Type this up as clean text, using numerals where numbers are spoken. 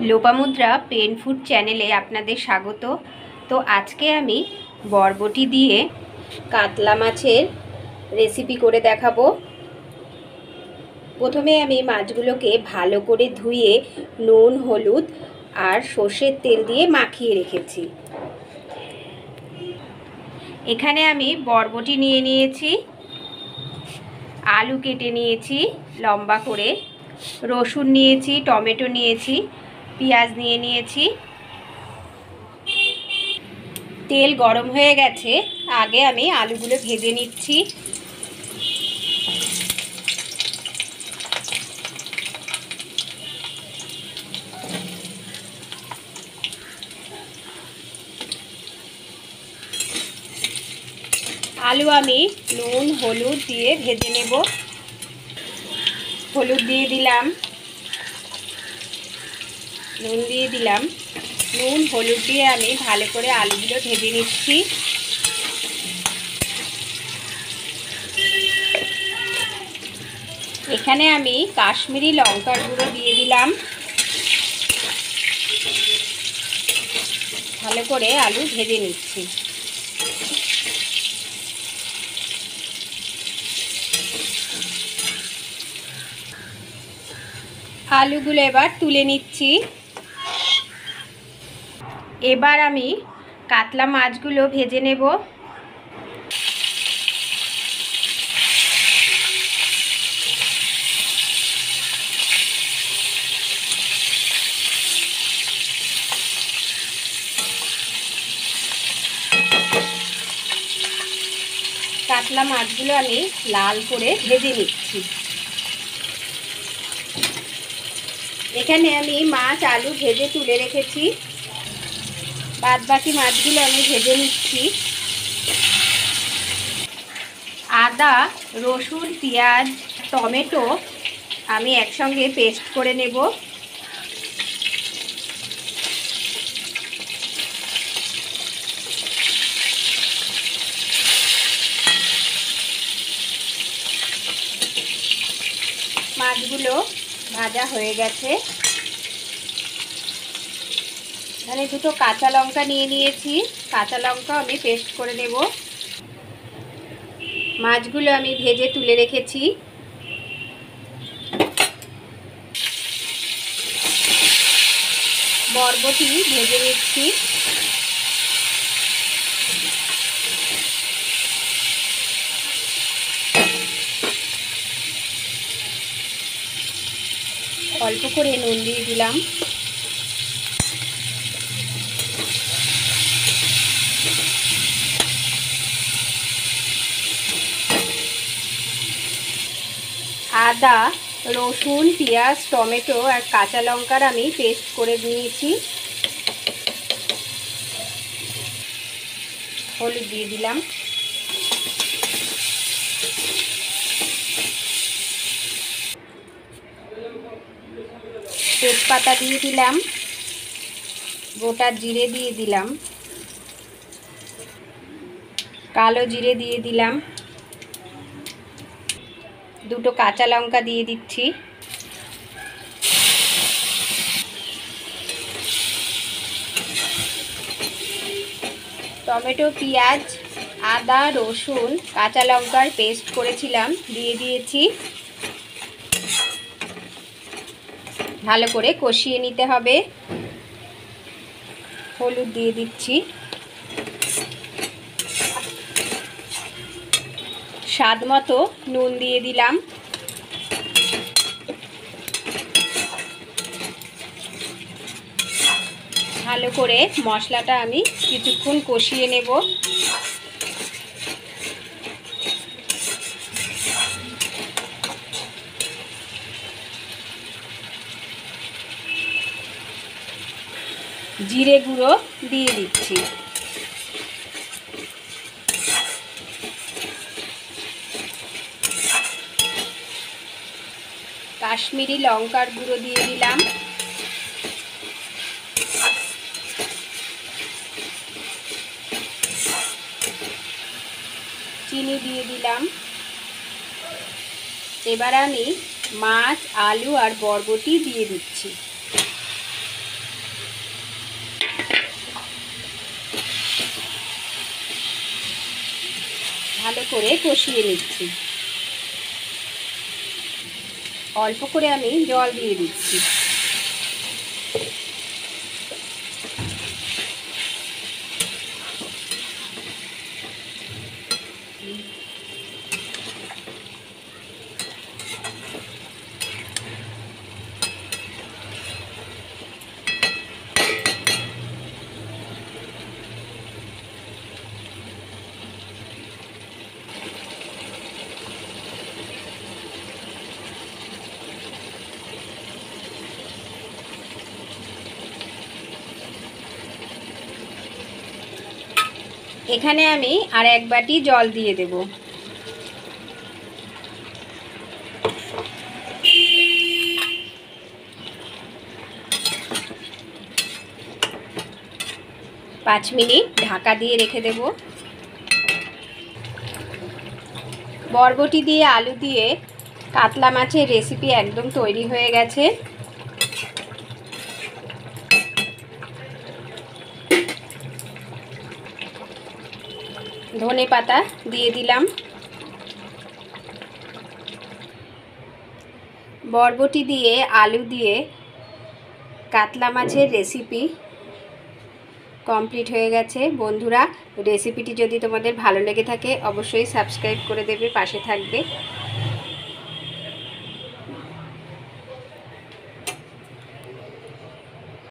Lopamudra pen food চ্যানেলে আপনাদের স্বাগত। তো আজকে আমি বরবটি দিয়ে কাতলা মাছের রেসিপি করে দেখাবো। প্রথমে আমি মাছগুলোকে ভালো করে ধুয়ে নুন, হলুদ আর সর্ষের তেল দিয়ে মাখিয়ে রেখেছি। এখানে আমি বরবটি নিয়ে নিয়েছি, আলু কেটে নিয়েছি লম্বা করে, রসুন নিয়েছি, টমেটো নিয়েছি, পেঁয়াজ নিয়ে নিয়েছি। তেল গরম হয়ে গেছে, আগে আমি আলুগুলো ভেজে নিচ্ছি। আলু আমি নুন হলুদ দিয়ে ভেজে নেব। হলুদ দিয়ে দিলাম, নুন দিয়ে দিলাম। নুন হলুদ দিয়ে আমি ভালো করে আলুগুলো ভেজে নিচ্ছি। এখানে আমি কাশ্মীরি লঙ্কার গুঁড়ো দিয়ে দিলাম। ভালো করে আলু ভেজে নিচ্ছি। আলুগুলো এবার তুলে নিচ্ছি। এবার আমি কাতলা মাছগুলো ভেজে নেব। কাতলা মাছগুলো আমি লাল করে ভেজে নিচ্ছি। এখানে আমি মাছ আলু ভেজে তুলে রেখেছি, বাদ বাকি মাছগুলো আমি ভেজে নিচ্ছি। আদা, রসুন, পেঁয়াজ, টমেটো আমি একসঙ্গে পেস্ট করে নেব। মাছগুলো ভাজা হয়ে গেছে। এখানে দুটো কাঁচা লঙ্কা নিয়ে নিয়েছি, কাঁচা লঙ্কা আমি পেস্ট করে নেব। মাছগুলো আমি ভেজে তুলে রেখেছি। বরবটি ভেজে নিচ্ছি। অল্প করে নুন দিয়ে দিলাম। আদা, রসুন, পেঁয়াজ, টমেটো আর কাঁচা লঙ্কার আমি পেস্ট করে নিয়েছি। হলুদ দিয়ে দিলাম। তেজপাতা দিয়ে দিলাম, গোটা জিরে দিয়ে দিলাম, কালো জিরে দিয়ে দিলাম, দুটো কাঁচা লঙ্কা দিয়ে দিচ্ছি। টমেটো, পেঁয়াজ, আদা, রসুন, কাঁচা লঙ্কার পেস্ট করেছিলাম দিয়ে দিয়েছি। ভালো করে কষিয়ে নিতে হবে। হলুদ দিয়ে দিচ্ছি, স্বাদ মতো নুন দিয়ে দিলাম। ভালো করে মশলাটা আমি কিছুক্ষণ কষিয়ে নেব। জিরে গুঁড়ো দিয়ে দিচ্ছি। কাশ্মীরি লঙ্কার গুঁড়ো দিয়ে দিলাম। চিনি দিয়ে দিলাম। এবার আমি মাছ, আলু আর বরবটি দিয়ে দিচ্ছি। ভালো করে কষিয়ে নিচ্ছি। অল্প করে আমি জল দিয়ে দিচ্ছি। এখানে আমি আর 1 বাটি জল দিয়ে দেব। পাঁচ মিনিট ঢাকা দিয়ে রেখে দেব। বরবটি দিয়ে আলু দিয়ে কাতলা মাছের রেসিপি একদম তৈরি হয়ে গেছে। ধনে পাতা দিয়ে দিলাম। বরবটি দিয়ে আলু দিয়ে কাতলা মাছের রেসিপি কমপ্লিট হয়ে গেছে। বন্ধুরা, রেসিপিটি যদি তোমাদের ভালো লেগে থাকে অবশ্যই সাবস্ক্রাইব করে দেবে, পাশে থাকবে।